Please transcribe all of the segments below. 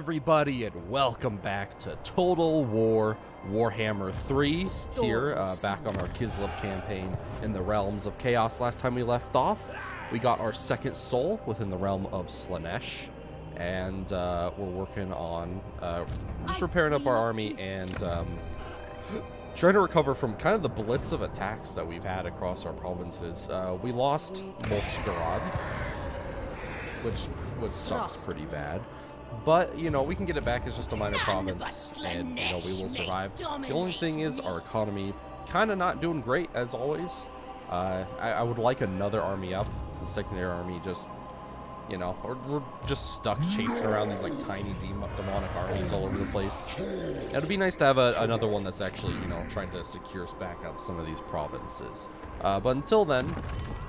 everybody, and welcome back to Total War Warhammer 3 here, back on our Kislev campaign in the Realms of Chaos. Last time we left off, we got our second soul within the realm of Slaanesh, and we're working on just repairing up our army and trying to recover from kind of the blitz of attacks that we've had across our provinces. We lost Volsgarad, which sucks pretty bad. But, you know, we can get it back as just a minor province, and, you know, we will survive. The only thing is our economy kind of not doing great, as always. I would like another army up. The secondary army just, you know, we're just stuck chasing around these, like, tiny demonic armies all over the place. It would be nice to have another one that's actually, you know, trying to secure us back up some of these provinces. But until then,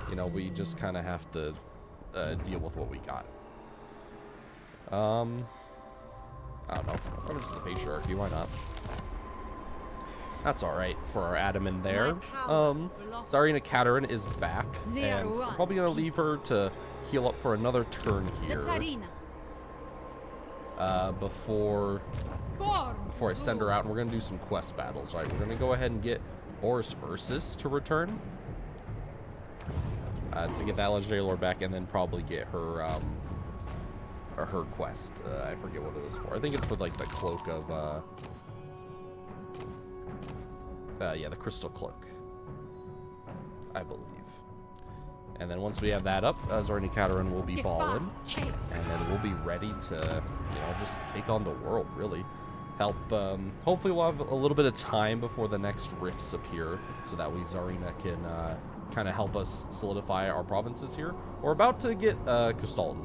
you know, we just kind of have to deal with what we got. I don't know. What is the patriarchy? Why not? That's alright for our Adam in there. Tsarina Katerin is back, and we're probably going to leave her to heal up for another turn here. Before I send her out, and we're going to do some quest battles, right? We're going to go ahead and get Boris Ursus to return. To get that legendary lord back, and then probably get her, or her quest. I forget what it was for. I think it's for, like, the cloak of, yeah, the crystal cloak, I believe. And then once we have that up, Tsarina Katerin will be balling, and then we'll be ready to, you know, just take on the world, really. Help, hopefully we'll have a little bit of time before the next rifts appear, so that way Tsarina can, kind of help us solidify our provinces here. We're about to get, Kislev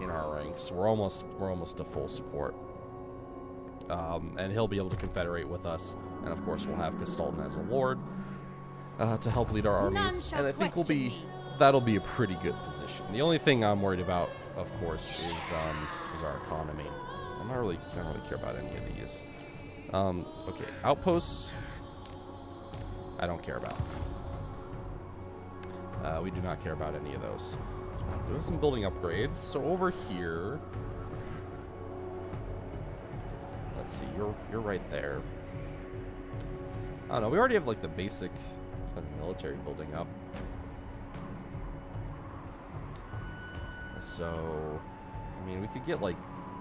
in our ranks. We're almost to full support, and he'll be able to confederate with us, and of course we'll have Kislev as a lord to help lead our armies, and I think that'll be a pretty good position. The only thing I'm worried about, of course, is our economy. I don't really care about any of these. Okay, outposts I don't care about. We do not care about any of those. Doing some building upgrades. So over here, let's see, you're right there. I don't know, we already have like the basic military building up. So, I mean, we could get like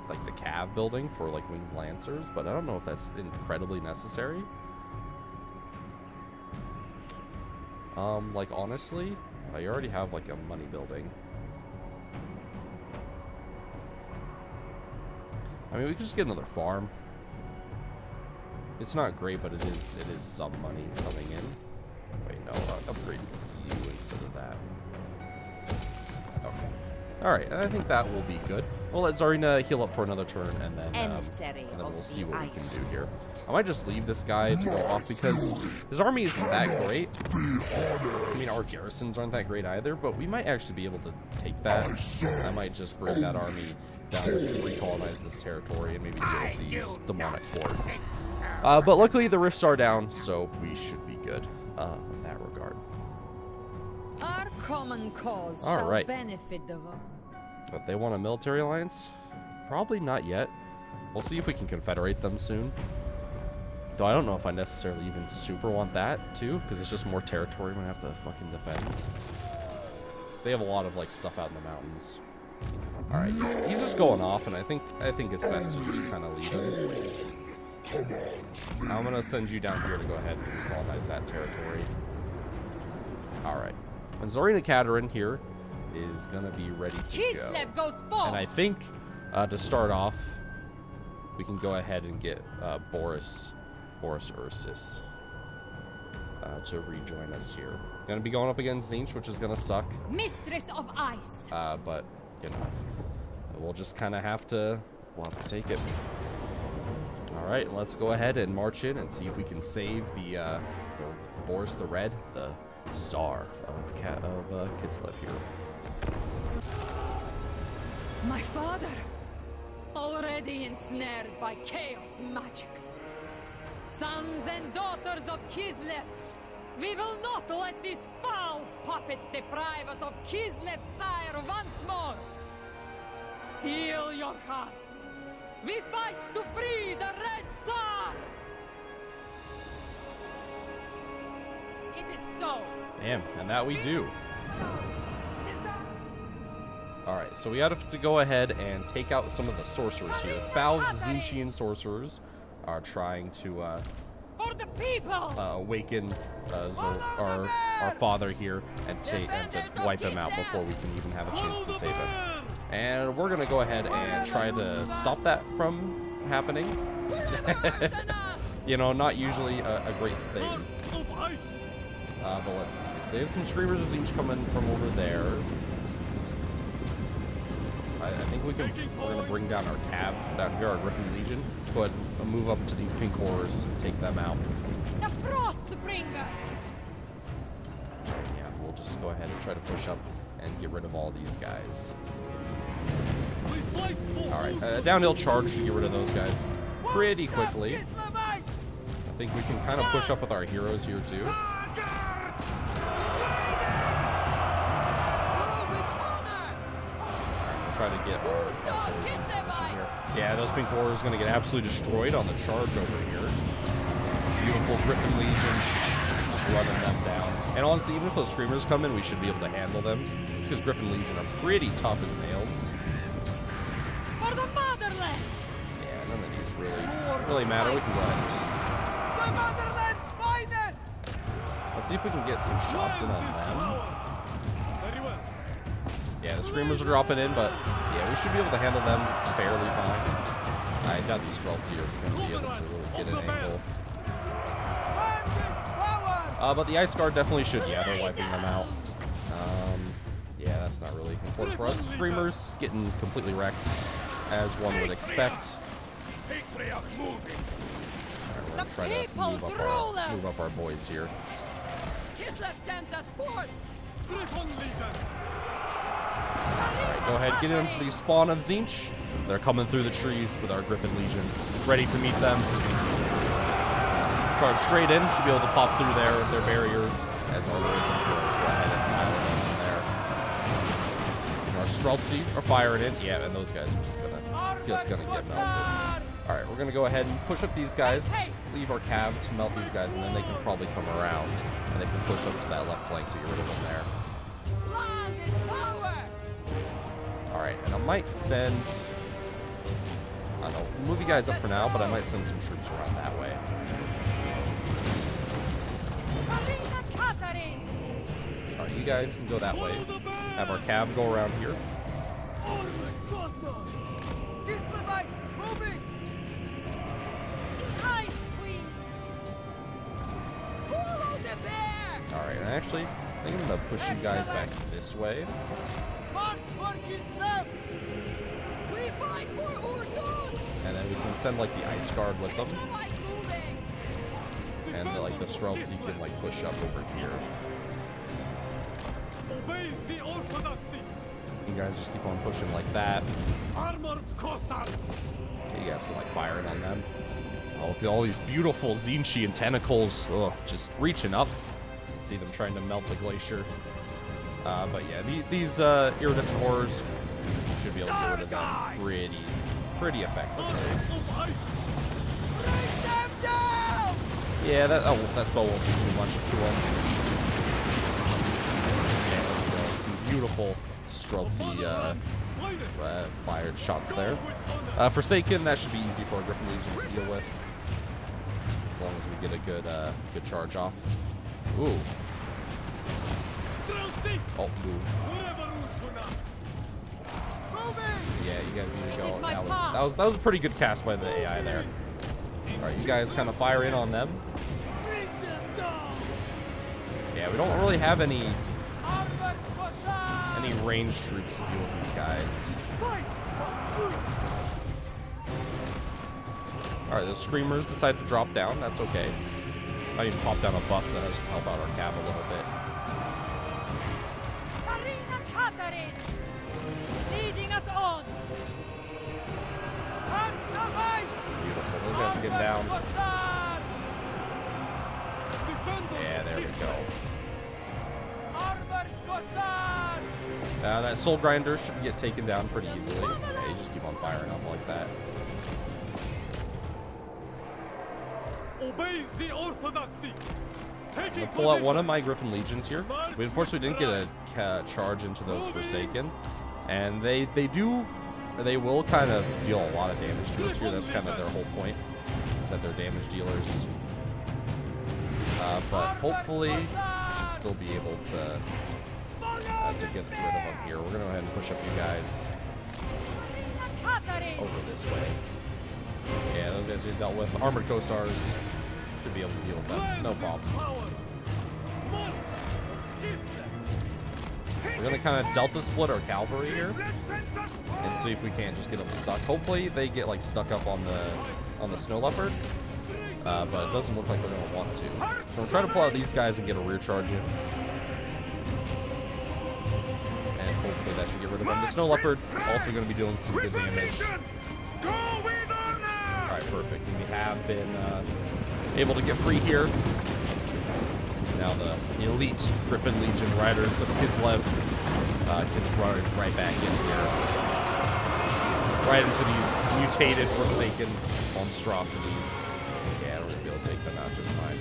the cav building for like winged lancers, but I don't know if that's incredibly necessary. Like honestly, I already have like a money building. I mean, we could just get another farm. It's not great, but it is some money coming in. Wait, no, upgrade you instead of that. Okay. All right, I think that will be good. We'll let Tsarina heal up for another turn, and then we'll see what we can do here. I might just leave this guy to go off because his army isn't that great. I mean, our garrisons aren't that great either, but we might actually be able to take that. I might just bring that army down to recolonize this territory and maybe deal with these demonic hordes. But luckily the rifts are down, so we should be good in that regard. Our common cause All shall right. benefit the world. But they want a military alliance? Probably not yet. We'll see if we can confederate them soon. Though I don't know if I necessarily even super want that, too, because it's just more territory we have to fucking defend. They have a lot of, like, stuff out in the mountains. Alright, he's just going off, and I think it's best to just kind of leave him. I'm going to send you down here to go ahead and colonize that territory. Alright. And Tsarina Katerin here is going to be ready to Kislev go. goes forward. And I think, to start off, we can go ahead and get Boris Ursus to rejoin us here. Going to be going up against Tzeentch, which is going to suck. Mistress of Ice. But, you know, we'll just kind of have to take it. Alright, let's go ahead and march in and see if we can save the Boris the Red, the Tzar of Kislev here. My father, already ensnared by chaos magics. Sons and daughters of Kislev, we will not let these foul puppets deprive us of Kislev's sire once more. Steel your hearts. We fight to free the Red Tzar! It is so. Damn, and that we do. Alright, so we have to go ahead and take out some of the sorcerers here. Foul Tzeentchian sorcerers are trying to For the people! awaken our father here and to wipe him out before we can even have a chance to save him. And we're going to go ahead and try to stop that from happening. You know, not usually a great thing. But let's see. So they have some Screamers of Tzeentch coming from over there. I think we're going to bring down our cab down here, our Griffin Legion. Go ahead and move up to these pink horrors, take them out. The Frostbringer! Yeah, we'll just go ahead and try to push up and get rid of all these guys. Alright, downhill charge to get rid of those guys pretty quickly. I think we can kind of push up with our heroes here too. Try to get our position here. Yeah, those pink horrors are going to get absolutely destroyed on the charge over here. Beautiful Griffin Legions running them down. And honestly, even if those Screamers come in, we should be able to handle them. Because Griffin Legion are pretty tough as nails. For the motherland! Yeah, none of these really matter. We can go ahead. The motherland's finest! Let's see if we can get some shots in on them. Yeah, the Screamers are dropping in, but yeah, we should be able to handle them fairly fine. I doubt the Streltsy are going to be able to really get an angle. But the Ice Guard definitely should. Yeah, they're wiping them out. Yeah, that's not really important for us. Screamers getting completely wrecked, as one would expect. Alright, we're going to try to move up our boys here. Kislev sends us forth! Alright, go ahead, get into the spawn of Tzeentch. They're coming through the trees with our Griffin Legion, ready to meet them. Charge straight in, should be able to pop through their barriers as our Lords and Heroes go ahead and pile them in there. And our Streltsy are firing in. Yeah, and those guys are just gonna get melted. Alright, we're gonna go ahead and push up these guys, leave our cav to melt these guys, and then they can probably come around and they can push up to that left flank to get rid of them there. Alright, and I might send... I don't know, move you guys up for now, but I might send some troops around that way. Alright, you guys can go that way. Have our cav go around here. Alright, and actually, I think I'm going to push you guys back this way. We fight for Ursus! And then we can send like the Ice Guard with them. And like the Streltsy can like push up over here. Obey the orthodoxy. You guys just keep on pushing like that. Armored Cossacks. You guys can like firing on them. Oh, look at all these beautiful Tzeentchian tentacles. Ugh, just reaching up. You can see them trying to melt the glacier. But yeah, these iridescent horrors should be able to get rid of them pretty effectively. Yeah, that spell won't do too much to them. Yeah, some beautiful Streltsy fired shots there. Forsaken, that should be easy for a Griffin Legion to deal with, as long as we get a good charge off. Ooh. Oh, move. Yeah, you guys need to go. That was a pretty good cast by the AI there. Alright, you guys kind of fire in on them. Yeah, we don't really have any ranged troops to deal with these guys. Alright, the Screamers decide to drop down. That's okay. I even pop down a buff, then I just help out our cav a little bit. Leading us on. Beautiful. Those guys are getting down. Yeah, there we go. That Soul Grinder should get taken down pretty easily. Yeah, you just keep on firing up like that. Obey the orthodoxy. I'm Taking gonna pull out one position. of my Griffin Legions here. We unfortunately didn't get a charge into those Forsaken, and they will kind of deal a lot of damage to us here. That's kind of their whole point, is that they're damage dealers. But hopefully, we should still be able to get rid of them here. We're gonna go ahead and push up you guys over this way. Yeah, those guys we dealt with. Armored Cossars should be able to deal with them. No problem. We're gonna kind of delta split our cavalry here and see if we can't just get them stuck. Hopefully they get like stuck up on the snow leopard, but it doesn't look like they're gonna want to. So we'll try to pull out these guys and get a rear charge in, and hopefully that should get rid of them. The snow leopard also gonna be doing some good damage. All right, perfect. And we have been able to get free here. Now the elite Griffin Legion riders of Kislev can run right back in here. Right into these mutated, forsaken monstrosities. Yeah, we're going to be able to take them out just fine.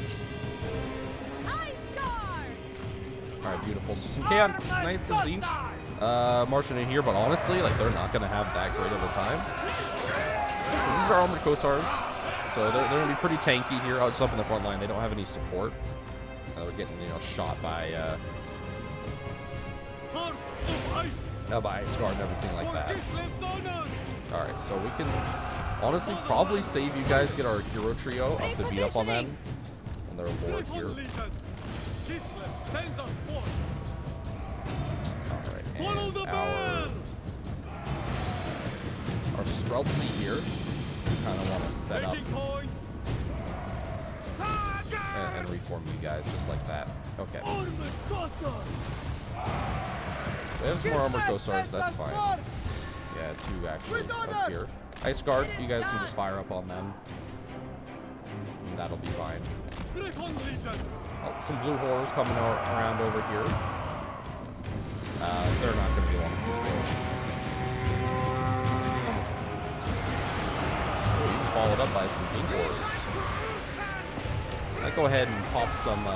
Alright, beautiful. So some Chaos Knights and Zinch marching in here, but honestly, like, they're not going to have that great of a time. These are Armored Cossars, so they're going to be pretty tanky here. Just up in the front line, they don't have any support. They're getting, shot by Ice Guard and everything like that. Alright, so we can honestly probably save you guys, get our hero trio up to beat up on them and their lord here. Alright, and our Streltsy here, we kind of want to set up and reform you guys just like that. Okay. We have some more Armored Cossars, that's fine. Yeah, two actually up here. Ice Guard, you guys can just fire up on them. And that'll be fine. Oh, some blue horrors coming around over here. They're not going to be long to destroy. Oh, followed up by some pink horrors. I'll go ahead and pop some,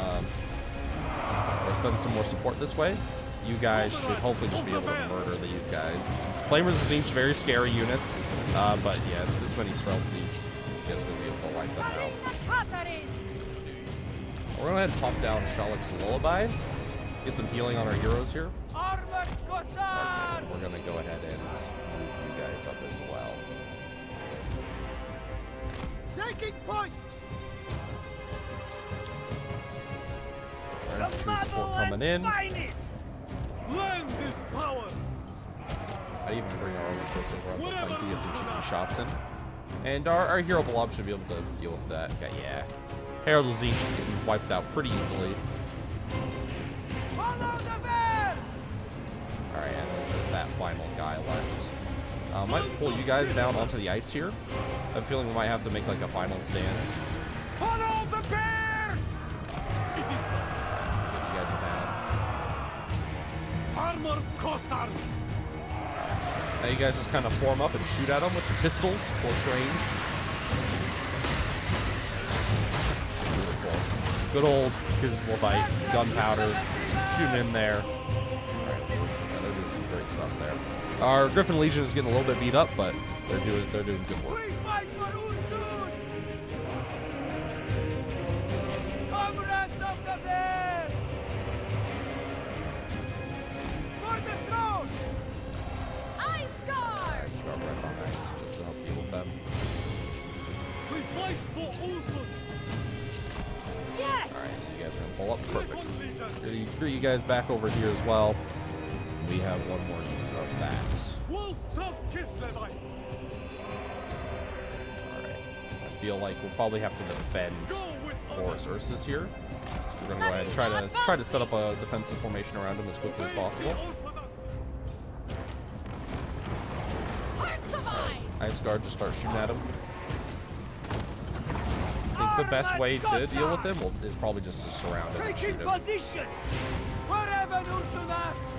or send some more support this way. You guys should hopefully just be able to murder these guys. Flamers and Zinch, very scary units, but yeah, this many Streltsy, you guys are going to be able to wipe them out. We're going to go ahead and pop down Shalek's Lullaby, get some healing on our heroes here. And we're going to go ahead and move you guys up as well. Taking point. True support coming in. Lend this power. I even bring our own crystals around like get some cheeky shots in. And our hero blob should be able to deal with that. Okay, yeah. Herald of Zinch getting wiped out pretty easily. Follow the bear. Alright, and then just that final guy left. Might pull you guys down onto the ice here. I have a feeling we might have to make like a final stand. Follow the bear. It is Get you guys down. Armored Cossars. Now you guys just kind of form up and shoot at them with the pistols, close range. Beautiful. Good old Kislevite gunpowder shooting in there. Alright, yeah, they're doing some great stuff there. Our Griffin Legion is getting a little bit beat up, but they're doing good work. We fight for Ursus. Comrades of the bear. For the throne. Ice Guard! Ice Guard right behind just to help deal with them. We fight for Ursus. Yes! Alright, you guys are gonna pull up. Perfect. Greet you guys back over here as well. We have one more use of that. Wolves of Kislev. Alright. I feel like we'll probably have to defend Boris Ursus here. So we're gonna go ahead and try to set up a defensive formation around him as quickly as possible. Ice Guard just start shooting at him. I think the best way to deal with him is probably just to surround him and shoot him. Position. Wherever Ursus asks.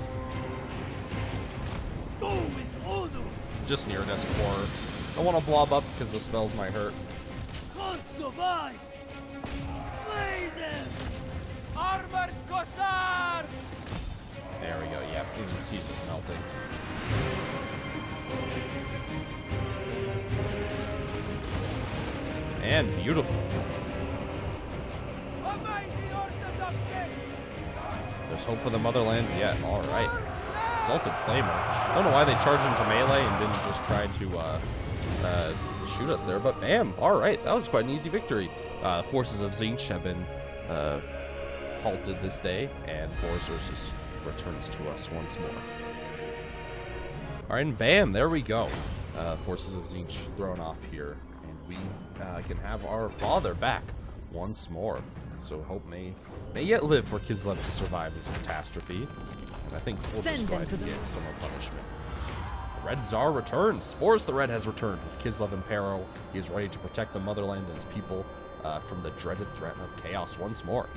Go with honor. Just near desk core. I want to blob up because the spells might hurt. of ice! Slay them! Armored Cossars! There we go. Yeah, he's just melting. And beautiful. There's hope for the motherland yet. All right. Exalted Flamer. Don't know why they charged into melee and didn't just try to shoot us there, but bam. All right. That was quite an easy victory. Forces of Tzeentch have been halted this day, and Boris Ursus returns to us once more. All right, and bam, there we go. Forces of Tzeentch thrown off here, and we can have our father back once more. So hope may yet live for Kislev to survive this catastrophe. And I think we'll just go ahead and get some more punishment. Red Tzar returns. Boris the Red has returned with Kislev in peril. He is ready to protect the motherland and its people from the dreaded threat of chaos once more.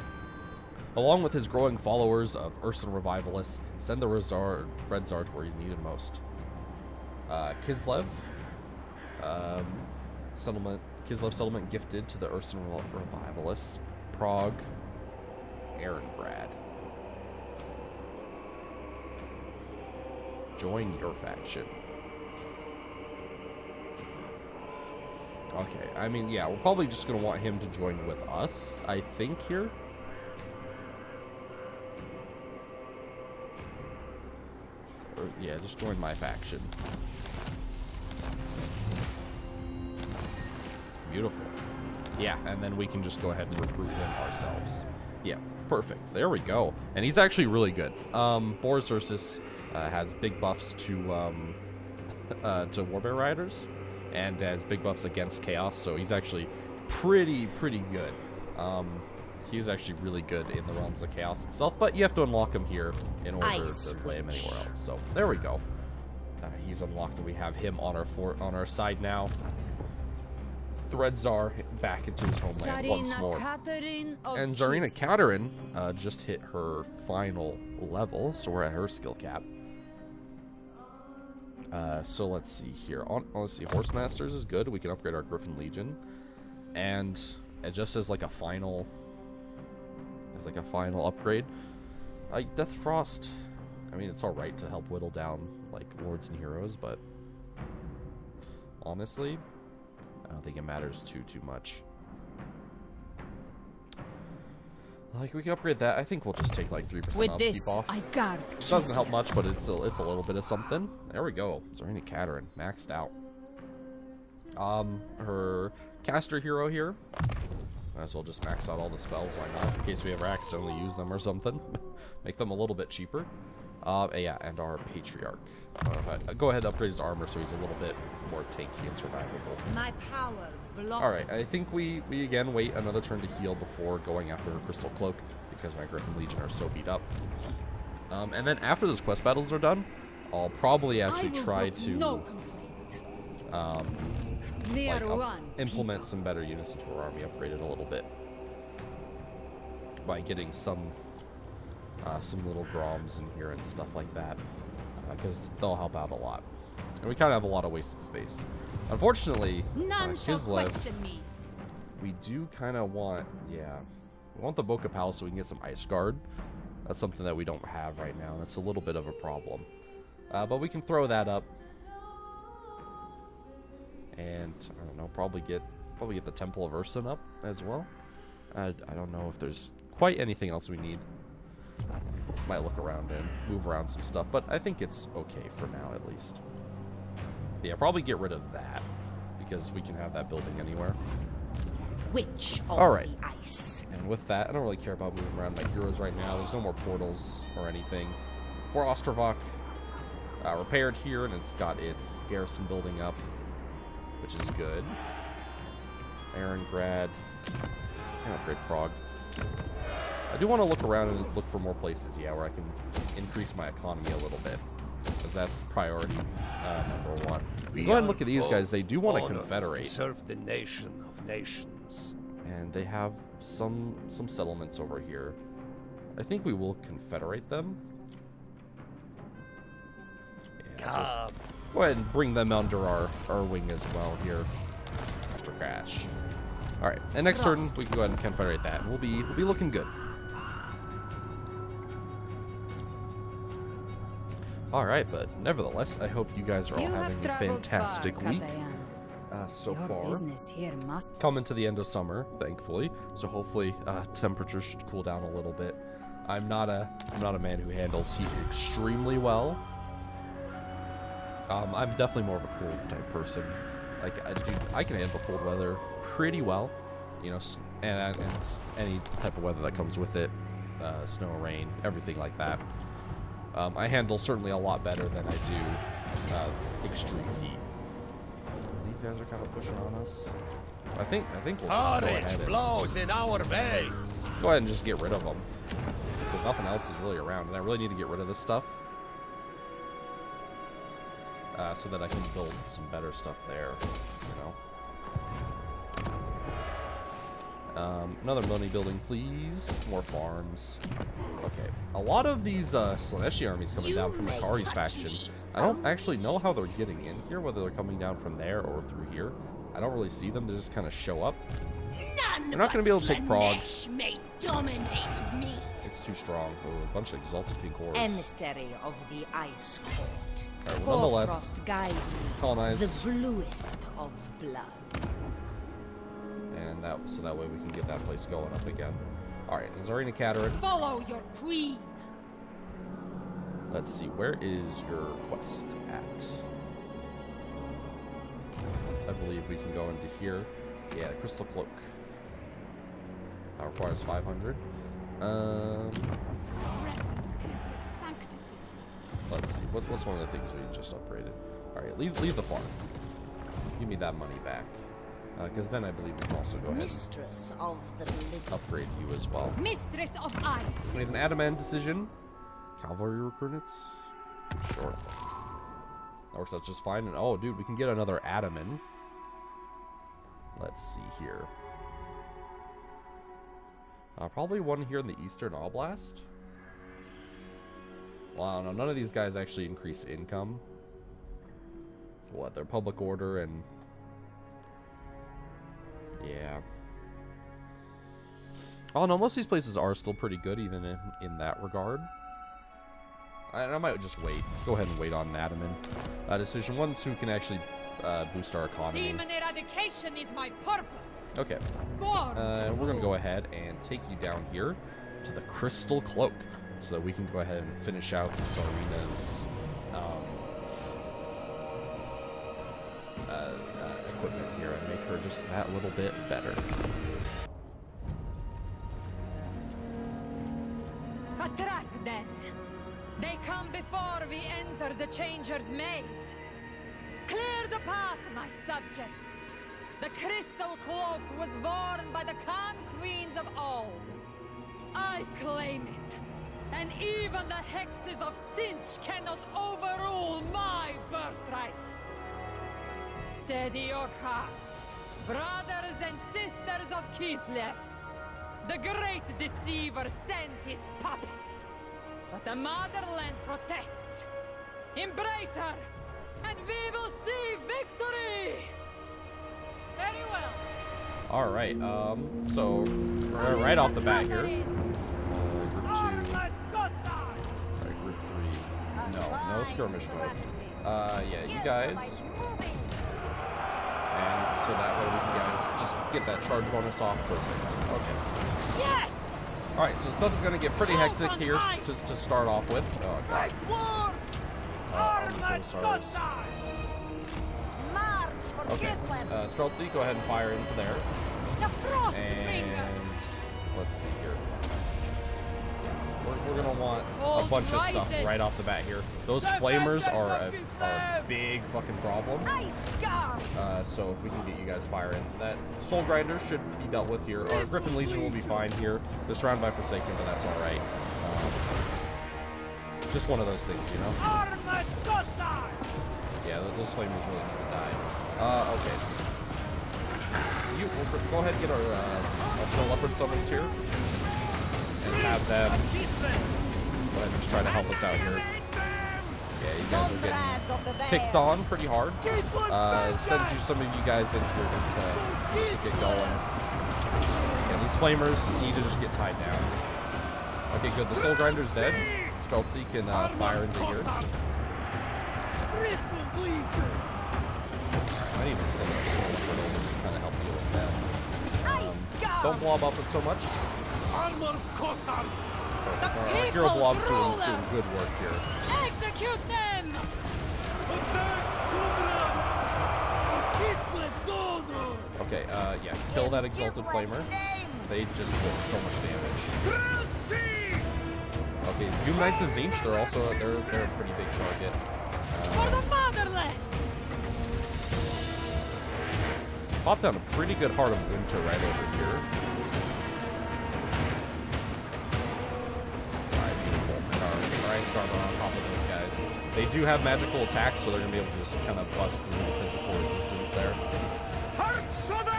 Along with his growing followers of Ursan revivalists, send the Red Tzar to where he's needed most. Kislev settlement gifted to the Ursan revivalists. Prague, Eringrad. Join your faction. Okay, I mean, yeah, we're probably just going to want him to join with us, I think, here. Or, yeah, just join my faction. Beautiful. Yeah, and then we can just go ahead and recruit him ourselves. Yeah, perfect. There we go. And he's actually really good. Boris Ursus has big buffs to Warbear Riders, and has big buffs against Chaos, so he's actually pretty good. He's actually really good in the realms of Chaos itself, but you have to unlock him here in order to play him anywhere else. So there we go. He's unlocked, and we have him on our side now. The Red Tzar back into his homeland once more. And Tsarina Katerin just hit her final level, so we're at her skill cap. So let's see here. Let's see, Horse Masters is good. We can upgrade our Griffin Legion, and just as like a final, upgrade, Death Frost. I mean, it's all right to help whittle down like lords and heroes, but honestly, I don't think it matters too much. Like, we can upgrade that. I think we'll just take like 3% upkeep off. I got it. Doesn't help much, but it's a little bit of something. There we go. Tsarina Katerin maxed out. Her caster hero here. Might as well just max out all the spells. Why not? In case we ever accidentally use them or something. Make them a little bit cheaper. Yeah, and our Patriarch. Go ahead and upgrade his armor so he's a little bit more tanky and survivable. My power blossoms. Alright, I think we again wait another turn to heal before going after her Crystal Cloak, because my Griffin Legion are so beat up. And then after those quest battles are done, I'll probably actually try to implement some better units into our army, upgrade it a little bit by getting some little Groms in here and stuff like that, because they'll help out a lot. And we kind of have a lot of wasted space. Unfortunately, Kislev, we do kind of want, we want the Boca Palace so we can get some Ice Guard. That's something that we don't have right now. That's a little bit of a problem. But we can throw that up. And, I don't know, probably get the Temple of Ursun up as well. I don't know if there's quite anything else we need. Might look around and move around some stuff, but I think it's okay for now, at least. Yeah, probably get rid of that, because we can have that building anywhere. All right. Ice. And with that, I don't really care about moving around my heroes right now. There's no more portals or anything. Fort Ostrovok repaired here, and it's got its garrison building up, which is good. Eringrad. Can't upgrade Prague. I do want to look around and look for more places, where I can increase my economy a little bit, because that's priority number one. Go ahead and look at these guys. They do want to confederate. Serve the nation of nations. And they have some settlements over here. I think we will confederate them. Yeah, just go ahead and bring them under our wing as well here. Mr. Crash. All right, and next turn we can go ahead and confederate that, and we'll be looking good. All right, but nevertheless, I hope you guys are all having a fantastic week so far. Coming to the end of summer, thankfully, so hopefully temperatures should cool down a little bit. I'm not a man who handles heat extremely well. I'm definitely more of a cool type person. Like I can handle cold weather pretty well, you know, and any type of weather that comes with it, snow, rain, everything like that. I handle certainly a lot better than I do extreme heat. These guys are kind of pushing on us. I think we'll just go ahead blows in our veins. go ahead and just get rid of them, because nothing else is really around, and I really need to get rid of this stuff so that I can build some better stuff there, you know. Another money building, please. More farms. Okay. A lot of these Slaneshi armies coming down from Akari's faction. I don't actually know how they're getting in here, whether they're coming down from there or through here. I don't really see them. They just kind of show up. They're not going to be able to take Prague. May dominate me. It's too strong. Oh, a bunch of exalted pink horrors. Emissary of the Ice Court. Alright, well, nonetheless, Frost guide me, colonize. the bluest of blood. And so that way we can get that place going up again. Alright, Tsarina Katerin. Follow your queen. Let's see, where is your quest at? I believe we can go into here. Yeah, the Crystal Cloak. That requires 500. Let's see, what's one of the things we just upgraded? Alright, leave the farm. Give me that money back. Because then I believe we can also go ahead Mistress of the blizzard. upgrade you as well. Mistress of Ice. We have an Adamant decision. Cavalry recruits. Sure. That works out just fine. And oh, dude, we can get another Adamant. Let's see here. Probably one here in the Eastern Oblast. Wow, no, none of these guys actually increase income. What? They're public order and... yeah. Oh no, most of these places are still pretty good, even in that regard. I might just wait. Go ahead and wait on an Adamant decision. Ones who can actually boost our economy. Demon eradication is my purpose. Okay. We're gonna go ahead and take you down here to the Crystal Cloak, so that we can go ahead and finish out Tsarina's equipment here and make her just that little bit better. A trap, then. They come before we enter the Changer's maze. Clear the path, my subjects. The Crystal Cloak was worn by the Khan Queens of old. I claim it. And even the hexes of Tzinch cannot overrule my birthright. Steady your hearts, brothers and sisters of Kislev. The great deceiver sends his puppets, but the motherland protects. Embrace her, and we will see victory! Very well. All right. So right off the bat here, group 2. Alright, group 3. No skirmish mode. Yeah, you guys. And so that way we can guys just get that charge bonus off. Perfect. Okay. Yes! Alright, so stuff is gonna get pretty hectic here to start off with. Oh god. Okay. Streltsy, go ahead and fire into there. And let's see here. We're gonna want a bunch of stuff right off the bat here. Those flamers are a big fucking problem. So if we can get you guys fire into that. Soul Grinder should be dealt with here. Our Griffin Legion will be fine here. They're surrounded by Forsaken, but that's alright. Just one of those things, you know? Yeah, those flamers really need to die. Okay. We'll go ahead and get our Snow Leopard summons here. And have them go ahead and just try to help us out here. Yeah, you guys are getting picked on pretty hard. Send some of you guys in here just to get going. these flamers need to just get tied down. Okay, good. The Soul Grinder's dead. Streltsy can fire into here. I need to send a Soul to kind of help deal with that. Don't blob up it so much. Hero Blob's doing good work here. Execute them! Okay, yeah, kill that Exalted Flamer. They just did so much damage. Okay, Doom Knights of Tzeentch, they're a pretty big target. For the motherland! Pop down a pretty good Heart of Winter right over here. Alright, beautiful. Alright, start on top of those guys. They do have magical attacks, so they're going to be able to just kind of bust through the physical resistance there.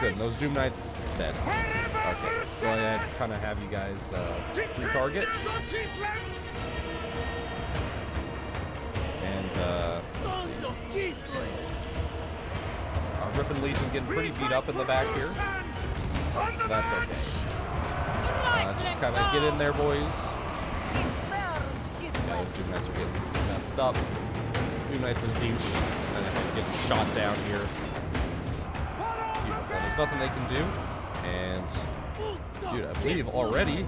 Good, and those Doom Knights dead. Okay, so I kind of have you guys retarget. And, let's see. Rippin' Legion getting pretty beat up in the back here. That's okay. Just kind of get in there, boys. Yeah, those Doom Knights are getting messed up. Doom Knights of Tzeentch and getting shot down here. Beautiful. There's nothing they can do. And, dude, I believe already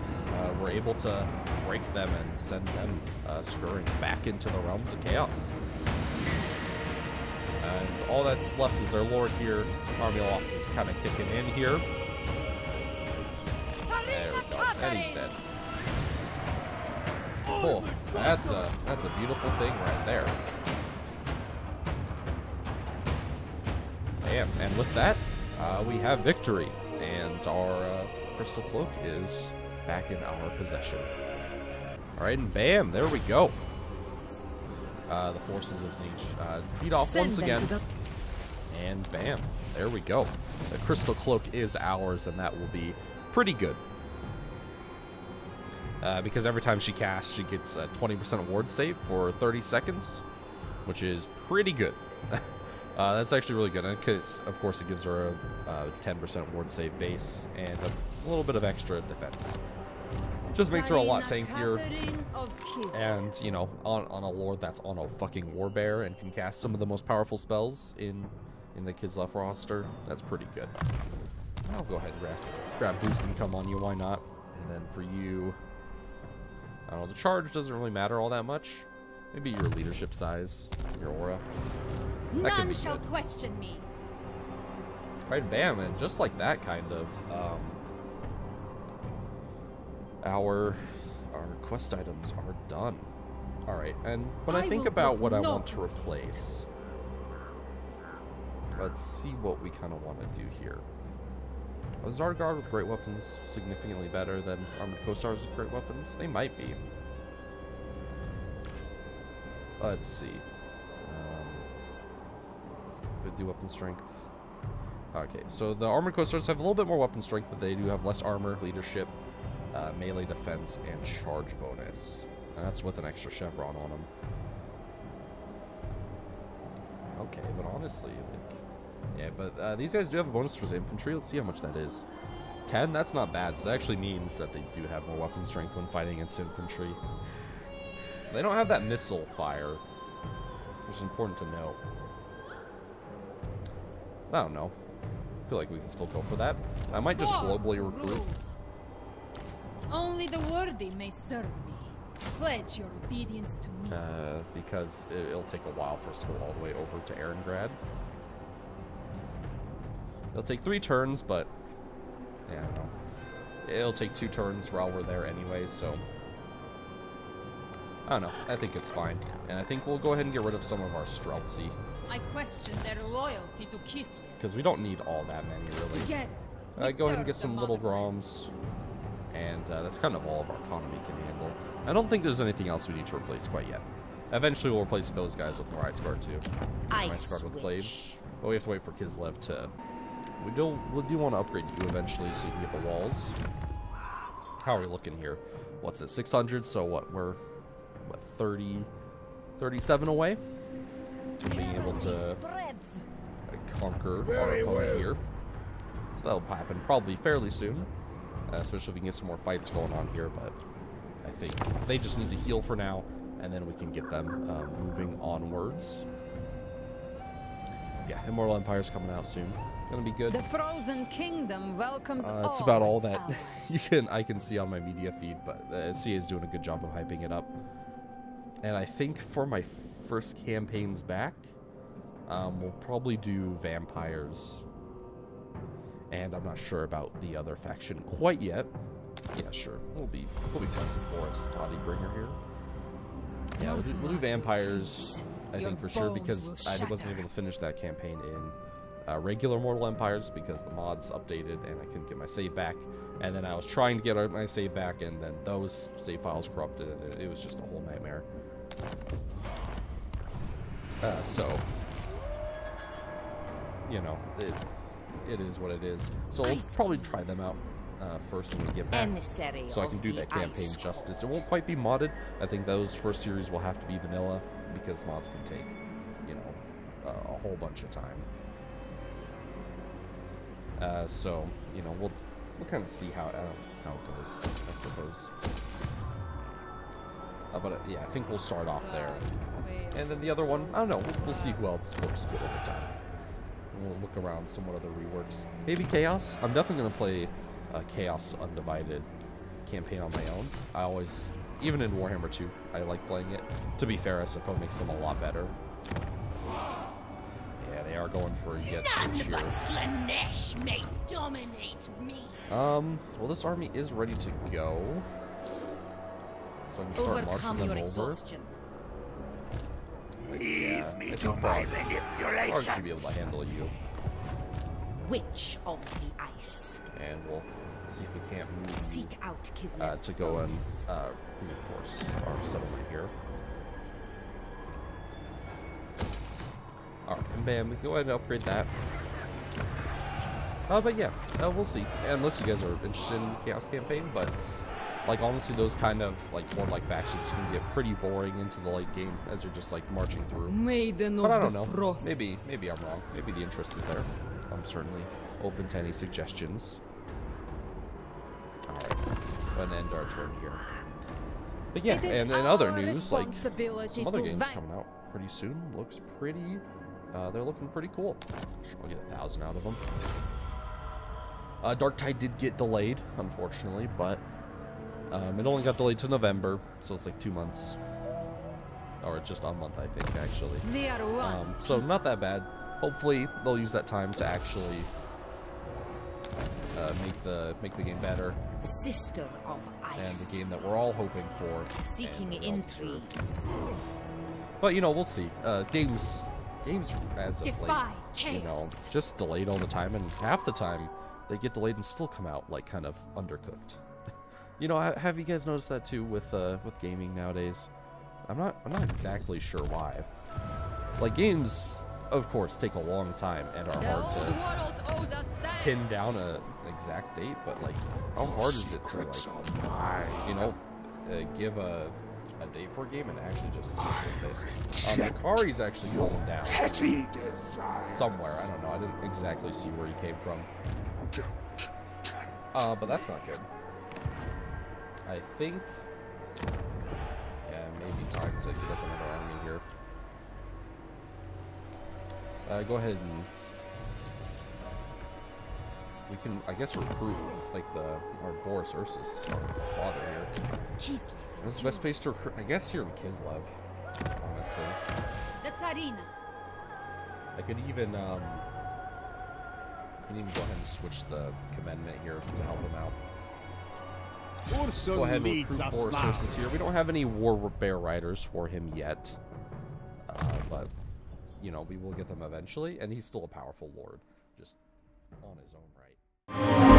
we're able to break them and send them scurrying back into the realms of chaos. And all that's left is their lord here. Army loss is kind of kicking in here. There we go. And he's dead. Cool. That's a beautiful thing right there. And with that, we have victory. And our Crystal Cloak is back in our possession. Alright, and bam, there we go. The forces of Tzeentch beat off once again. And bam, there we go. The Crystal Cloak is ours, and that will be pretty good. Because every time she casts, she gets a 20% ward save for 30 seconds, which is pretty good. That's actually really good, because, of course, it gives her a 10% ward save base and a little bit of extra defense. Just makes her a lot tankier, and, you know, on a lord that's on a fucking warbear and can cast some of the most powerful spells in the Kislev roster, that's pretty good. I'll go ahead and grab boost and come on you, why not? And then for you, I don't know, the charge doesn't really matter all that much. Maybe your leadership size, your aura. None shall question me. Right, bam, and just like that, kind of, our quest items are done. Alright, and when I think about what I want to replace, let's see what we kind of want to do here. Is Zarguard with great weapons significantly better than Armored Co-Stars with great weapons? They might be. Let's see. 50 weapon strength. Okay, so the Armored Co-Stars have a little bit more weapon strength, but they do have less armor, leadership, melee defense, and charge bonus. And that's with an extra chevron on them. Okay, but honestly, like, yeah, but these guys do have a bonus for infantry. Let's see how much that is. 10? That's not bad. So that actually means that they do have more weapon strength when fighting against infantry. They don't have that missile fire, which is important to know. I don't know. I feel like we can still go for that. I might just globally recruit. Only the worthy may serve me. Pledge your obedience to me. Because it'll take a while for us to go all the way over to Erengrad. It'll take 3 turns, but yeah, I don't know. It'll take 2 turns while we're there anyway, so I don't know. I think it's fine. And I think we'll go ahead and get rid of some of our Streltsy. I question their loyalty to Kislev. Because we don't need all that many, really. Together, Go ahead and get some little Groms. And that's kind of all of our economy can handle. I don't think there's anything else we need to replace quite yet. Eventually we'll replace those guys with more Ice Guard too. Ice Guard with Blades. But we have to wait for Kislev to... We do want to upgrade you eventually so you can get the walls. How are we looking here? What's it, 600? So what, we're 37 away from being able to conquer our opponent here. So that'll happen probably fairly soon. especially if we can get some more fights going on here. But I think they just need to heal for now, and then we can get them moving onwards. Yeah, Immortal Empire's coming out soon. Gonna be good. The Frozen Kingdom welcomes all It's about all its that allies. I can see on my media feed, but CA is doing a good job of hyping it up. And I think for my first campaigns back, we'll probably do vampires. And I'm not sure about the other faction quite yet. Yeah, sure. We'll be friends with Boris Toddybringer here. Yeah, we'll do vampires, I think, for sure, because I wasn't able to finish that campaign in regular Mortal Empires because the mods updated and I couldn't get my save back. And then I was trying to get my save back, and then those save files corrupted, and it was just a whole nightmare. So, you know, it is what it is. So we'll probably try them out first when we get back, so I can do that campaign justice. It won't quite be modded. I think those first series will have to be vanilla because mods can take, you know, a whole bunch of time. So, you know, we'll kind of see how it goes, I suppose. But yeah, I think we'll start off there, and then the other one, I don't know. We'll see who else looks good over time. And we'll look around some what other reworks. Maybe Chaos. I'm definitely gonna play a Chaos Undivided campaign on my own. I always, even in Warhammer 2, I like playing it. To be fair, SFO makes them a lot better. Yeah, they are going for yet this year. Slanesh may dominate me. Well, this army is ready to go, so I can start Overcome marching your them over. exhaustion. Yeah, I think Bard should be able to handle you. Witch of the Ice. And we'll see if we can't move Seek out Kislev's to go and bones. reinforce our settlement here. Alright, and bam, we can go ahead and upgrade that. But yeah, we'll see. Unless you guys are interested in the Chaos campaign, but like honestly, those kind of like warlike factions can get pretty boring into the late game as you're just like marching through. Maiden But I of don't the know. Frost. Maybe I'm wrong. Maybe the interest is there. I'm certainly open to any suggestions. Alright, go ahead and end our turn here. But yeah, It is and in other our news, like responsibility some other to games van- coming out pretty soon. Looks pretty. They're looking pretty cool. Sure, I'll get 1,000 out of them. Dark Tide did get delayed, unfortunately, but it only got delayed to November, so it's like 2 months, or just a month, I think, actually. They are one. So not that bad. Hopefully they'll use that time to actually make the game better, Sister of and Ice. the game that we're all hoping for. Seeking and we all deserve. intrigues. But you know, we'll see. Games as of Defy late, you know, chaos. just delayed all the time, and half the time they get delayed and still come out like kind of undercooked. You know, have you guys noticed that too with gaming nowadays? I'm not exactly sure why. Like games, of course, take a long time and are The hard old to world owes us thanks. pin down an exact date, but like, how hard is it to like, you know, give a date for a game and actually just stick with it? Akari's actually going down somewhere. I don't know. I didn't exactly see where he came from. But that's not good. I think, yeah, maybe time to get up another army here. Go ahead and we can, I guess, recruit like our Boris Ursus, our father here. Kislev. What's the best place to recruit? I guess here in Kislev, honestly. The Tsarina. I could even go ahead and switch the commandment here to help him out. Go ahead and recruit Boris Ursus here. We don't have any War Bear Riders for him yet, but you know, we will get them eventually, and he's still a powerful lord, just on his own right.